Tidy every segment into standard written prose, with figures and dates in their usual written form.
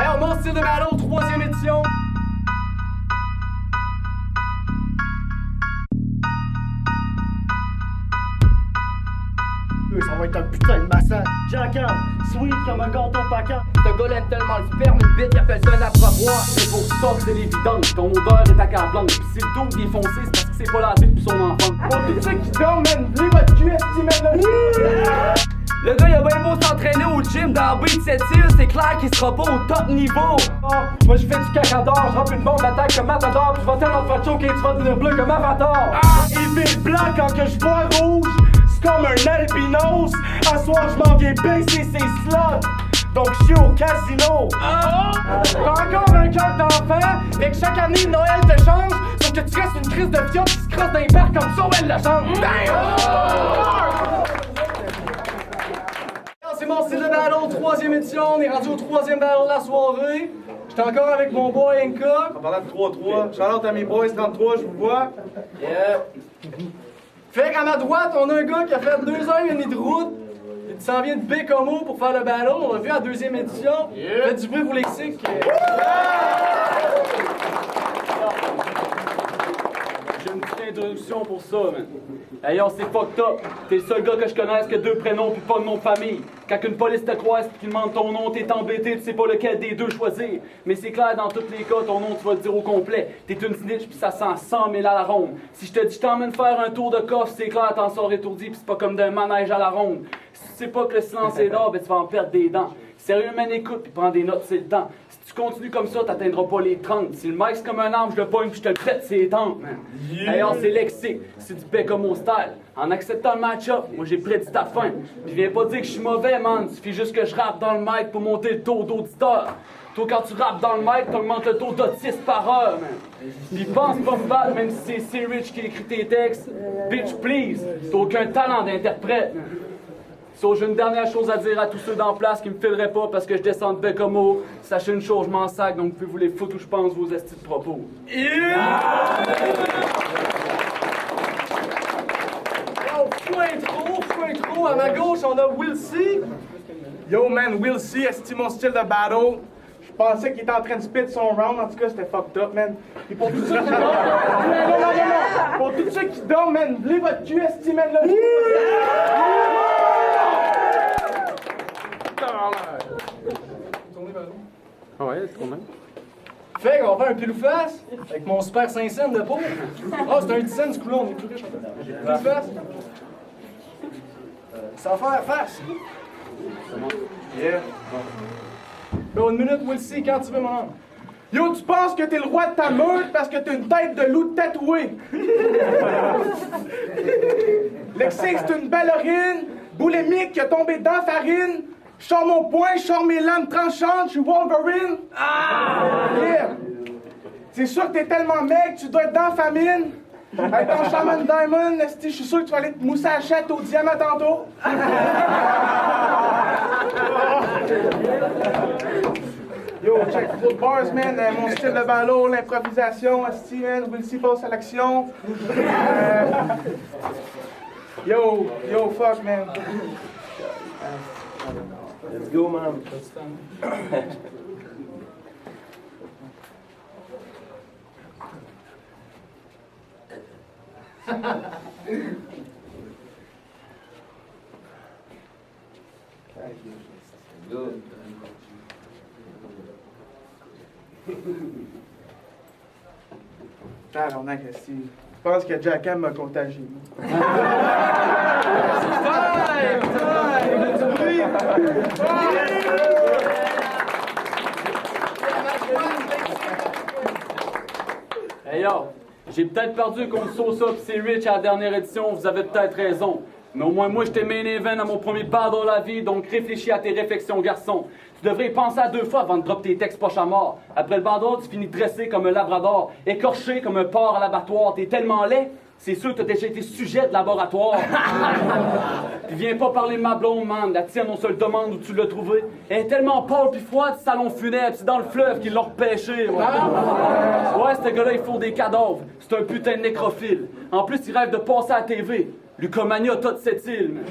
Alors, mon style de battle, 3e édition. Ça va être un putain de massacre. Jackal, sweet comme un gâteau paquant. Ce gars l'aime tellement le sperme, une bite, il appelle ça un abreuvoir. C'est pour stock, c'est l'évidence. Ton odeur est à carte blanche. Pis si le dos est foncé, c'est parce que c'est pas lavé depuis son enfant. Pour tous ceux qui dorment, man, levez votre cul, estimez-le. Le gars, il a bien beau s'entraîner au gym dans B de cette île, c'est clair qu'il sera pas au top niveau. Moi je fais du caca d'or, je rampe une bombe d'attaque comme Matador. Pis je vais tellement te faire choquer, tu vas devenir bleu comme Avatar. Il fait blanc quand que je vois rouge. Comme un albinos, à soir je m'en viens baisser ses slots. Donc je suis au casino. T'as encore un cœur d'enfant, mais que chaque année Noël te change. Sauf que tu restes une crise de fiotte qui se crosse dans les barres comme ça, elle le change. C'est mon style de battle, 3e édition. On est rendu au 3e battle de la soirée. J'étais encore avec mon boy Hancock. On parlait de 3-3. Shout-out à mes boys 33, je vous vois. Yeah. Fait qu'à ma droite, on a un gars qui a fait 2h30 de route. Il s'en vient de Bécomo pour faire le battle. On l'a vu à la 2e édition. Faites du bruit pour Lexique. J'ai une petite introduction pour ça, man. Hey yo, c'est fucked up. T'es le seul gars que je connaisse qui a 2 prénoms pis pas de nom de famille. Quand une police te croise pis qu'il demande ton nom, t'es embêté, tu sais pas lequel des deux choisir. Mais c'est clair, dans tous les cas, ton nom, tu vas le dire au complet. T'es une snitch pis ça sent 100 000 à la ronde. Si je te dis je t'emmène faire un tour de coffre, c'est clair, t'en sors étourdi pis c'est pas comme d'un manège à la ronde. Si tu sais pas que le silence est d'or, ben tu vas en perdre des dents. Sérieux, man, écoute pis prends des notes, c'est le temps. Si tu continues comme ça, t'atteindras pas les 30. Si le mic c'est comme un arme, je le pogne pis je te le traite, c'est tentes, man. D'ailleurs, c'est lexique, c'est du Bécomo style. En acceptant le match-up, moi j'ai prédit ta fin. Pis viens pas dire que je suis mauvais, man. Suffit juste que je rappe dans le mic pour monter le taux d'auditeur. Toi, quand tu rappes dans le mic, t'augmentes le taux d'autisme par heure, man. Pis pense pas me battre, même si c'est C-Rich qui écrit tes textes. Bitch, please, t'as aucun talent d'interprète, man. So, j'ai une dernière chose à dire à tous ceux d'en place qui me fileraient pas parce que je descends de Bécomo. Sachez une chose, je m'en sac, donc vous pouvez vous les foutre où je pense vos estis de propos. Fou intro, à ma gauche, on a Will C. Yo man, Will C, est-ce mon style de battle? Je pensais qu'il était en train de spit son round, en tout cas c'était fucked up, man. Et pour tous ceux qui dorment, non. Pour tous ceux qui dorment, man, levez votre cul, estimez-le. Ah ouais, c'est combien? Fait qu'on va faire un pile ou face avec mon super 5 cents de peau. Ah, c'est un 10 cents, du coup là, on est plus riche. Pile ou face? Ça va faire face. Yeah. Bon, une minute, Will C, quand tu veux, mon homme. Yo, tu penses que t'es le roi de ta meute parce que t'as une tête de loup tatouée? Lexique, c'est une ballerine, boulimique qui a tombé dans la farine. Je sors mon poing, je sors mes lames tranchantes, je suis Wolverine. Yeah. C'est sûr que t'es tellement mec, tu dois être dans la famine. Avec ton Shaman Diamond, je suis sûr que tu vas aller te mousser à la chatte au diamant tantôt. Yo, check full bars, man. Mon style de ballot, l'improvisation, asti, man. Will C passe à l'action. Yo, fuck, man. Let's go, man. Good. Tabarnak, asti. Je pense que Jackal m'a contagié. Hey yo, j'ai peut-être perdu contre Sosa pis c'est Rich à la dernière édition, vous avez peut-être raison. Mais au moins moi j'étais main event à mon premier battle de la vie, donc réfléchis à tes réflexions, garçon. Tu devrais y penser à 2 fois avant de drop tes textes poche à mort. Après le battle, tu finis dressé comme un labrador, écorché comme un porc à l'abattoir. T'es tellement laid, c'est sûr que t'as déjà été sujet de laboratoire. Puis viens pas parler de ma blonde, man. La tienne, on se le demande où tu l'as trouvé. Elle est tellement pâle pis froide, salon funèbre, c'est dans le fleuve qu'ils l'ont repêché. Ouais, ce gars-là, il faut des cadavres. C'est un putain de nécrophile. En plus, il rêve de passer à la TV. Lucomania, toute cette île.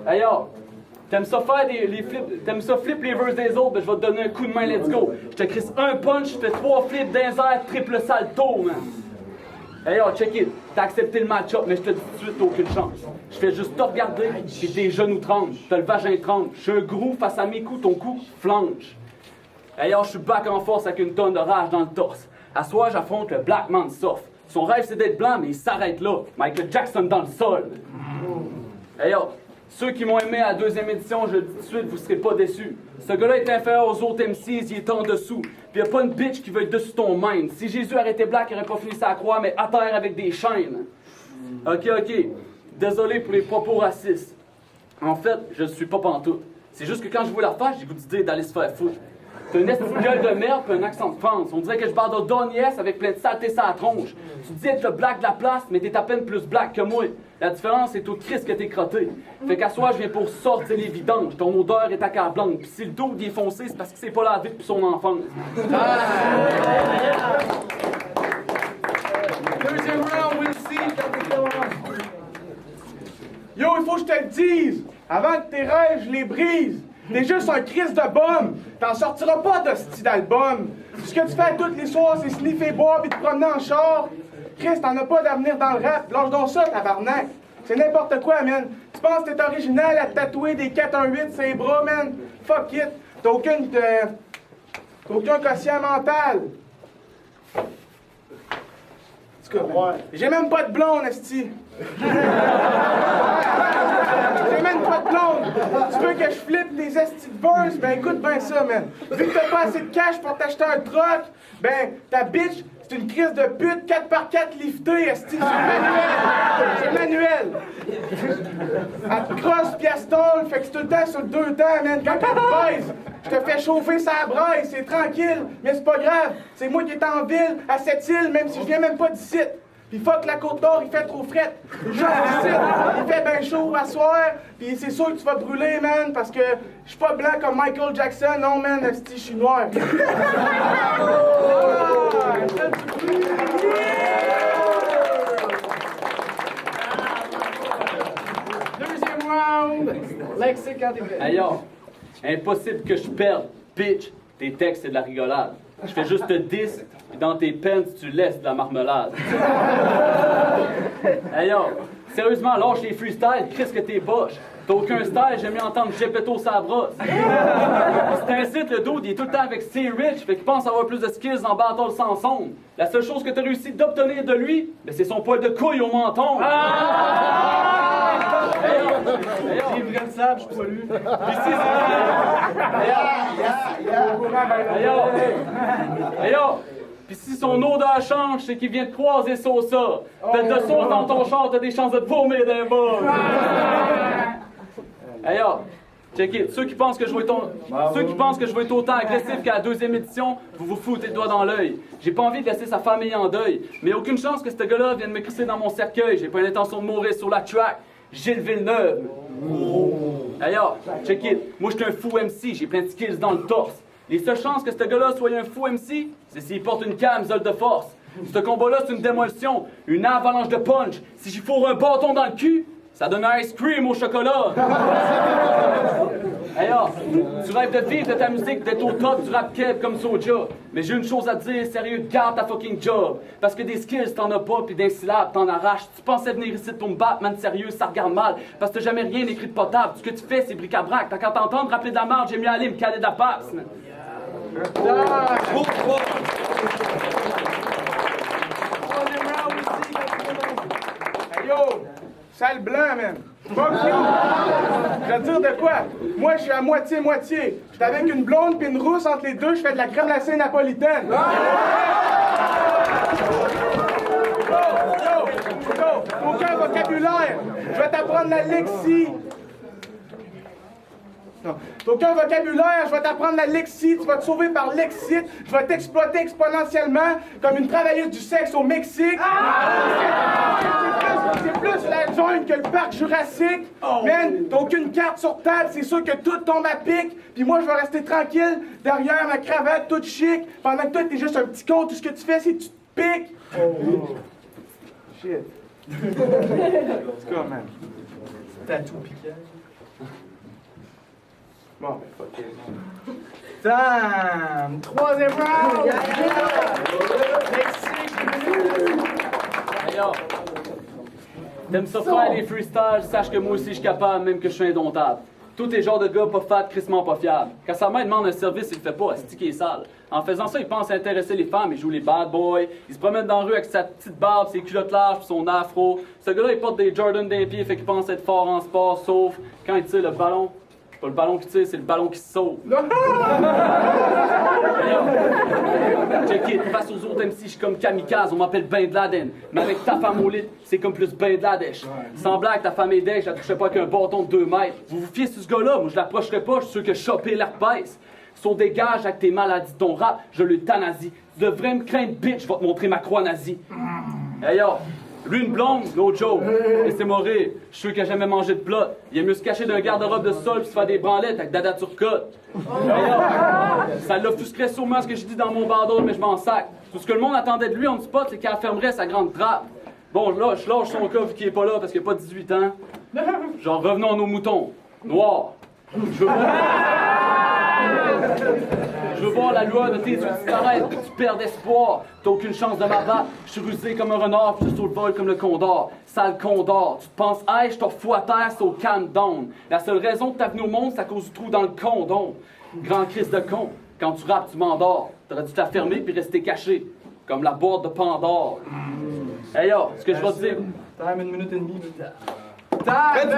D'ailleurs, T'aimes ça faire les flips, t'aimes ça flip les verses des autres, ben je vais te donner un coup de main, let's go. Je te crisse un punch, je fais 3 flips d'un air, triple salto, man. Hey yo, check it. T'as accepté le match-up, mais je te dis tout de suite, t'as aucune chance. Je fais juste te regarder, pis tes genoux tremblent, t'as le vagin tremble. Je suis un gros face à mes coups, ton cou flanche. Hey yo, je suis back en force avec une tonne de rage dans le torse. À soir, j'affronte le Black Man Soft. Son rêve c'est d'être blanc, mais il s'arrête là. Michael Jackson dans le sol. Hey yo, ceux qui m'ont aimé à la 2e édition, je le dis tout de suite, vous serez pas déçus. Ce gars-là est inférieur aux autres MCs, il est en dessous. Puis y a pas une bitch qui veut être dessus ton mind. Si Jésus arrêtait Black, il aurait pas fini sa croix, mais à terre avec des chaînes. Ok. Désolé pour les propos racistes. En fait, je ne suis pas pantoute. C'est juste que quand je vois la face, j'ai goût d'idée d'aller se faire foutre. T'as une estime gueule de merde pis un accent de France. On dirait que je parle de Don Yes avec plein de saleté sur la tronche. Tu dis être le black de la place, mais t'es à peine plus black que moi. La différence, c'est au Christ que t'es crotté. Fait qu'à soir, je viens pour sortir les vidanges. Ton odeur est accablante. Pis si le dos il est foncé, c'est parce que c'est pas lavé depuis son enfance. Deuxième round, we'll see. Yo, il faut que je te le dise. Avant que tes rêves, je les brise. T'es juste un Christ de bum. T'en sortiras pas de style d'album. Ce que tu fais tous les soirs, c'est sniffer, boire et te promener en char. Christ, t'en as pas d'avenir dans le rap. Lâche donc ça, tabarnak. C'est n'importe quoi, man. Tu penses que t'es original à te tatouer des 418 sur les bras, man? Fuck it. T'as aucun quotient mental. En tout cas, j'ai même pas de blonde, esti. J'ai même pas de blonde. Tu veux que je flippe tes estis de verse? Ben écoute bien ça, man. Vu que t'as pas assez de cash pour t'acheter un truck, ben ta bitch, c'est une crise de pute 4x4 liftée, esti. C'est manuel. Elle te crosse pis elle stole, fait que c'est tout le temps sur le 2 temps, man. Quand elle te baise, je te fais chauffer sa braille, c'est tranquille, mais c'est pas grave. C'est moi qui est en ville, à cette île, même si je viens même pas d'ici. Pis fuck la Côte-Nord, il fait trop fret. Genre ici, il fait ben chaud à soir, pis c'est sûr que tu vas brûler, man, parce que je suis pas blanc comme Michael Jackson, non, man, esti, je suis noir. Deuxième round, lexique en début. Ailleurs, impossible que je perde, bitch. Tes textes, c'est de la rigolade. Je fais juste te 10, puis dans tes peines, tu laisses de la marmelade. Ailleurs, sérieusement, lâche les freestyles, Chris que t'es boche. T'as aucun style, j'aime mieux entendre Gepetto sa brosse. C'est un site, le dude, il est tout le temps avec C-Rich, fait qu'il pense avoir plus de skills en battle sans son. La seule chose que t'as réussi d'obtenir de lui, ben c'est son poil de couille au menton. J'ai vrai de sable, je suis poilu. Pis si son odeur change, c'est qu'il vient de croiser Sosa. T'as de sauce dans ton char, t'as des chances de te vomir d'un bas. Ailleurs, check it. Ceux qui pensent que je vais être autant agressif qu'à la 2e édition, vous vous foutez le doigt dans l'œil. J'ai pas envie de laisser sa famille en deuil. Mais aucune chance que ce gars-là vienne me crisser dans mon cercueil. J'ai pas l'intention de mourir sur la track. Gilles Villeneuve. D'ailleurs, check it. Moi, j'étais un fou MC. J'ai plein de skills dans le torse. Les seules chances que ce gars-là soit un fou MC, c'est s'il porte une camisole de force. Ce combat-là, c'est une démolition, une avalanche de punch. Si j'y fourre un bâton dans le cul, ça donne un ice cream au chocolat. D'ailleurs, tu rêves de vivre de ta musique, d'être au top du rap keb comme Soulja. Mais j'ai une chose à te dire, sérieux, garde ta fucking job. Parce que des skills, t'en as pas, pis des syllabes, t'en arraches. Tu pensais venir ici pour me battre, man, sérieux, ça regarde mal. Parce que t'as jamais rien écrit de potable. Ce que tu fais, c'est bric-à-brac. T'as qu'à t'entendre rappeler de la marde, j'ai mieux aller me caler de la passe, man. Hey yo, sale blanc, man. Fuck you. Je vais te dire de quoi? Moi, je suis à moitié-moitié. Je suis avec une blonde puis une rousse entre les deux, je fais de la crème glacée napolitaine. Yo, aucun vocabulaire. Je vais t'apprendre la lexie. Non. T'as aucun vocabulaire, je vais t'apprendre la lexie, tu vas te sauver par l'exite, je vais t'exploiter exponentiellement comme une travailleuse du sexe au Mexique. C'est plus la jungle que le parc Jurassique. Man, t'as aucune carte sur table, c'est sûr que tout tombe à pic, puis moi je vais rester tranquille derrière ma cravate toute chic, pendant que toi t'es juste un petit con, tout ce que tu fais c'est que tu te piques. Shit. C'est quoi, man? Tatou piquant. Bon, ben, fuck it. Damn! Troisième round! D'ailleurs, t'aimes ça faire des freestyles, sache que moi aussi je suis capable, même que je suis indomptable. Tous tes genres de gars pas fat, crissement pas fiables. Quand sa mère demande un service, il le fait pas, c'est qui est sale. En faisant ça, il pense intéresser les femmes, il joue les bad boys, il se promène dans la rue avec sa petite barbe, ses culottes larges, pis son afro. Ce gars-là, il porte des Jordan d'un pied, fait qu'il pense être fort en sport, sauf quand il tire le ballon. C'est pas le ballon qui tire, c'est le ballon qui se sauve. Check it, face aux autres MC, je suis comme kamikaze, on m'appelle Ben Laden. Mais avec ta femme au lit, c'est comme plus Ben Ladesh. Sans blague, ta femme est dèche, je la toucherai pas avec un bâton de 2 mètres. Vous vous fiez sur ce gars-là, moi je l'approcherai pas, je suis sûr que choper l'herpès. Son dégage avec tes maladies, ton rap, je l'euthanasie. Tu devrais me craindre, bitch, je vais te montrer ma croix nazie. Hey yo, lui une blonde, no joke. Laissez-moi rire, je suis sûr qu'il a jamais mangé de plat. Il est mieux se cacher d'un garde-robe de sol pis se faire des branlettes avec Dada Turcotte. Hey yo, ça l'offusquerait sûrement ce que j'ai dit dans mon bandeau, mais je m'en sac. Tout ce que le monde attendait de lui on spot, c'est qu'il fermerait sa grande trappe. Bon, là, je lâche son cas vu qu'il est pas là parce qu'il a pas 18 ans. Genre, revenons à nos moutons. Noirs. Je veux voir la lueur de tes yeux disparaître, tu perds d'espoir. T'as aucune chance de m'abattre. Je suis rusé comme un renard, puis je suis sur le vol comme le condor. Sale condor, tu te penses, hey, je t'en fous à terre, c'est au calm down. La seule raison que t'as venu au monde, c'est à cause du trou dans le condom. Grand crise de con, quand tu rappes, tu m'endors. T'aurais dû te la fermer puis rester caché, comme la boîte de Pandore. Hey yo, ce que je vais te dire. Time, 1 minute et demie. Time!